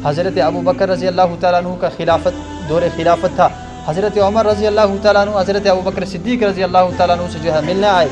حضرت ابو بکر رضی اللہ تعالیٰ عنہ کا دور خلافت تھا. حضرت عمر رضی اللہ تعالیٰ عنہ حضرت ابو بکر صدیق رضی اللہ تعالیٰ عنہ سے جو ہے ملنے آئے.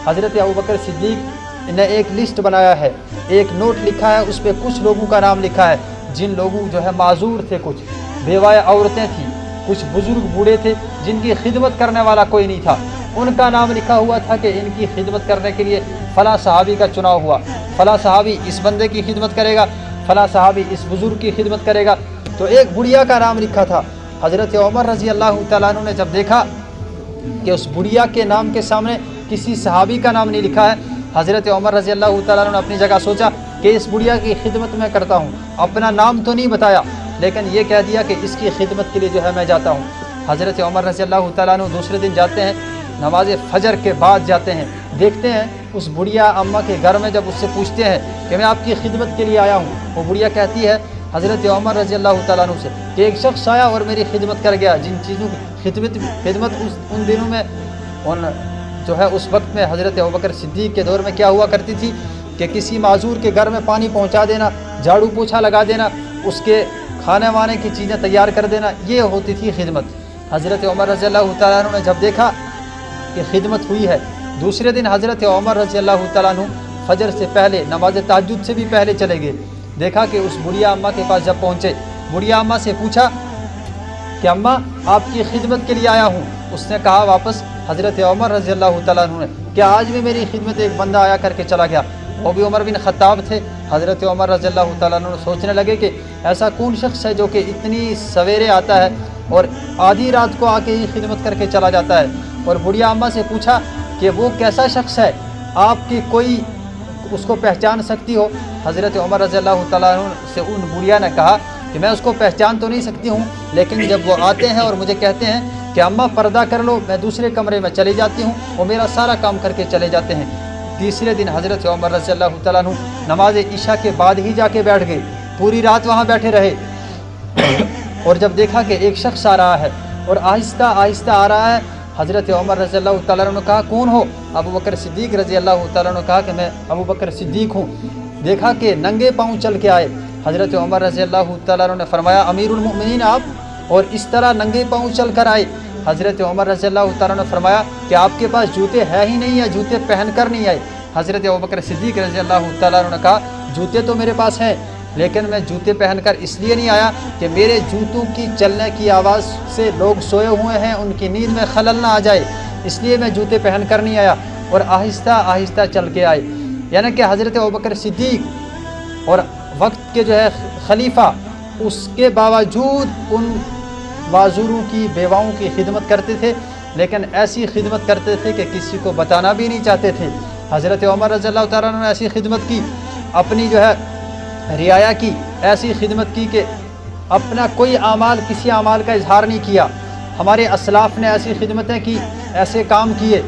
حضرت ابو بکر صدیق نے ایک لسٹ بنایا ہے, ایک نوٹ لکھا ہے, اس پہ کچھ لوگوں کا نام لکھا ہے جن لوگوں جو ہے معذور تھے, کچھ بیوہ عورتیں تھیں, کچھ بزرگ بوڑھے تھے جن کی خدمت کرنے والا کوئی نہیں تھا. ان کا نام لکھا ہوا تھا کہ ان کی خدمت کرنے کے لیے فلاں صحابی کا چناؤ ہوا, فلاں صحابی اس بندے کی خدمت کرے گا, فلاں صحابی اس بزرگ کی خدمت کرے گا. تو ایک بڑھیا کا نام لکھا تھا. حضرت عمر رضی اللہ تعالیٰ عنہ نے جب دیکھا کہ اس بڑھیا کے نام کے سامنے کسی صحابی کا نام نہیں لکھا ہے, حضرت عمر رضی اللہ تعالیٰ عنہ نے اپنی جگہ سوچا کہ اس بڑھیا کی خدمت میں کرتا ہوں. اپنا نام تو نہیں بتایا لیکن یہ کہہ دیا کہ اس کی خدمت کے لیے جو ہے میں جاتا ہوں. حضرت عمر رضی اللہ تعالیٰ عنہ دوسرے دن جاتے ہیں, نماز فجر کے بعد جاتے ہیں, دیکھتے ہیں اس بڑھیا اماں کے گھر میں. جب اس سے پوچھتے ہیں کہ میں آپ کی خدمت کے لیے آیا ہوں, وہ بڑھیا کہتی ہے حضرت عمر رضی اللہ تعالیٰ عنہ سے کہ ایک شخص آیا اور میری خدمت کر گیا. جن چیزوں کی خدمت ان دنوں میں جو ہے اس وقت میں حضرت ابوبکر صدیق کے دور میں کیا ہوا کرتی تھی کہ کسی معذور کے گھر میں پانی پہنچا دینا, جھاڑو پوچھا لگا دینا, اس کے کھانے وانے کی چیزیں تیار کر دینا, یہ ہوتی تھی خدمت. حضرت عمر رضی اللہ تعالیٰ عنہ نے جب دیکھا کہ خدمت ہوئی ہے, دوسرے دن حضرت عمر رضی اللہ تعالیٰ عنہ فجر سے پہلے, نماز تہجد سے بھی پہلے چلے گئے. دیکھا کہ اس بڑھیا اماں کے پاس جب پہنچے, بڑھیا اماں سے پوچھا کہ اماں آپ کی خدمت کے لیے آیا ہوں. اس نے کہا واپس حضرت عمر رضی اللہ تعالیٰ عنہ نے کہ آج بھی میری خدمت ایک بندہ آیا کر کے چلا گیا, وہ بھی عمر بن خطاب تھے. حضرت عمر رضی اللہ تعالیٰ عنہ سوچنے لگے کہ ایسا کون شخص ہے جو کہ اتنی سویرے آتا ہے اور آدھی رات کو آ کے ہی خدمت کر کے چلا جاتا ہے. اور بڑھیا اماں سے پوچھا کہ وہ کیسا شخص ہے, آپ کی کوئی اس کو پہچان سکتی ہو؟ حضرت عمر رضی اللہ تعالیٰ عنہ سے ان بڑھیا نے کہا کہ میں اس کو پہچان تو نہیں سکتی ہوں, لیکن جب وہ آتے ہیں اور مجھے کہتے ہیں کہ اماں پردہ کر لو, میں دوسرے کمرے میں چلی جاتی ہوں, وہ میرا سارا کام کر کے چلے جاتے ہیں. تیسرے دن حضرت عمر رضی اللہ تعالیٰ عنہ نماز عشاء کے بعد ہی جا کے بیٹھ گئے, پوری رات وہاں بیٹھے رہے. اور جب دیکھا کہ ایک شخص آ رہا ہے اور آہستہ آہستہ آ رہا ہے, حضرت عمر رضی اللہ تعالیٰ عنہ نے کہا کون ہو؟ ابو بکر صدیق رضی اللہ تعالیٰ عنہ نے کہا کہ میں ابو بکر صدیق ہوں. دیکھا کہ ننگے پاؤں چل کے آئے. حضرت عمر رضی اللہ تعالیٰ عنہ نے فرمایا امیر المؤمنین آپ, اور اس طرح ننگے پاؤں چل کر آئے. حضرت عمر رضی اللہ تعالیٰ نے فرمایا کہ آپ کے پاس جوتے ہے ہی نہیں, یا جوتے پہن کر نہیں آئے؟ حضرت ابوبکر صدیق رضی اللہ تعالیٰ عنہ نے کہا جوتے تو میرے پاس ہیں, لیکن میں جوتے پہن کر اس لیے نہیں آیا کہ میرے جوتوں کی چلنے کی آواز سے لوگ سوئے ہوئے ہیں, ان کی نیند میں خلل نہ آ جائے, اس لیے میں جوتے پہن کر نہیں آیا. اور آہستہ آہستہ چل کے آئے. یعنی کہ حضرت ابوبکر صدیق اور وقت کے جو ہے خلیفہ, اس کے باوجود ان معذوروں کی بیواؤں کی خدمت کرتے تھے, لیکن ایسی خدمت کرتے تھے کہ کسی کو بتانا بھی نہیں چاہتے تھے. حضرت عمر رضی اللہ تعالیٰ عنہ نے ایسی خدمت کی, اپنی جو ہے رعایا کی, ایسی خدمت کی کہ اپنا کوئی اعمال, کسی اعمال کا اظہار نہیں کیا. ہمارے اسلاف نے ایسی خدمتیں کی, ایسے کام کیے